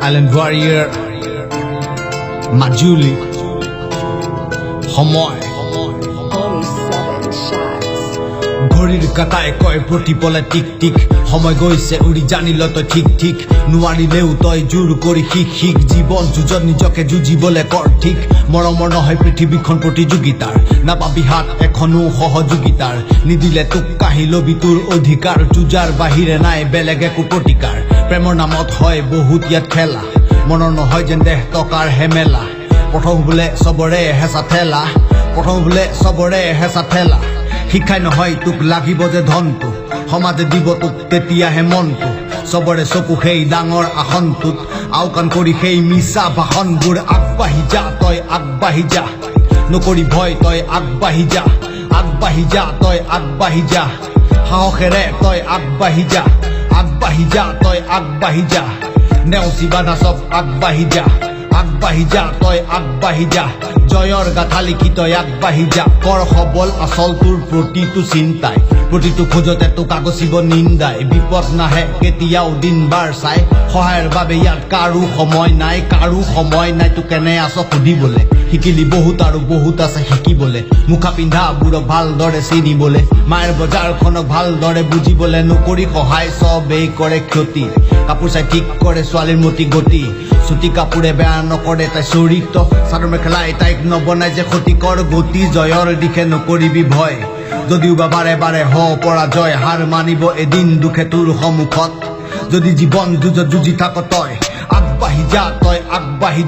Island Warrior Majuli সময় ঘড়িৰ কাটায় কয় প্ৰতিপলে টিক টিক সময় গৈছে উৰি জানিল তই ঠিক ঠিক নোৱাৰিলেও তই জোৰ কৰি শিক জীৱন যুঁজত নিজকে যুঁজিবলে কৰ ঠিক মৰমৰ নহয় পৃথিৱীখন প্ৰতিযোগিতাৰ নাপাবি হাত এখনো সহযোগিতাৰ নিদিলে তোক কাহি লবি তোৰ অধিকাৰ যুঁজাৰ বাহিৰে নাই বেলেগ একো প্ৰতিকাৰ প্ৰেমৰ নামত হয় বহুত ইয়াত খেলা মনৰ নহয় যেন দেহ টকাৰ হেমেলা প্ৰথম বোলে চবৰে হেঁচা ঠেলা প্ৰথম বোলে চবৰে হেঁচা ঠেলা শিক্ষাই নহয় তোক লাগিব যে ধনটো সমাজে দিব তোক তেতিয়াহে মনটো চবৰে চকু সেই ডাঙৰ আসনটোত আওকাণ কৰি সেই মিছা ভাষণবোৰ আগবাঢ়ি যা তই আগবাঢ়ি যা নকৰি ভয় তই আগবাঢ়ি যা আগবাঢ়ি যা তই আগবাঢ়ি যা সাহসেৰে তই আগবাঢ়ি যা আগবাঢ়ি যা তই আগবাঢ়ি যা নেওচি বাধা চব আগবাঢ়ি যা আগবাঢ়ি যা তই আগবাঢ়ি যা জয়ৰ গাথা লিখি তই আগবাঢ়ি যা কৰ সবল আচল তোৰ প্ৰতিটো চিন্তাই প্ৰতিটো খোজতে তোক আগচিব নিন্দাই বিপদ নাহে কেতিয়াও দিন বাৰ চাই সহায়ৰ বাবে ইয়াত কাৰো সময় নাই তোক কেনে আছ সুধিবলে শিকিলি বহুত আৰু বহুত আছে শিকিবলে মুখা পিন্ধা বুঢ়ক ভালদৰে চিনিবলে মায়েৰ বজাৰখনক ভালদৰে বুজিবলে নকৰি সহায় চবেই কৰে ক্ষতি কাপোৰ চাই ঠিক কৰে ছোৱালীৰ মতি গতি চুটি কাপোৰে বেয়া নকৰে তাই চৰিত্ৰ চাদৰ মেখেলাই তাইক নবনাই যে ক্ষতিকৰ গতি জয়ৰ দিশে নকৰিবি ভয় যদিও বা বাৰে বাৰে হ পৰাজয় হাৰ মানিব এদিন দুখে তোৰ সন্মুখত যদি জীৱন যুঁজত যুঁজি থাক তই আগবাঢ়ি যা তই আগবাঢ়ি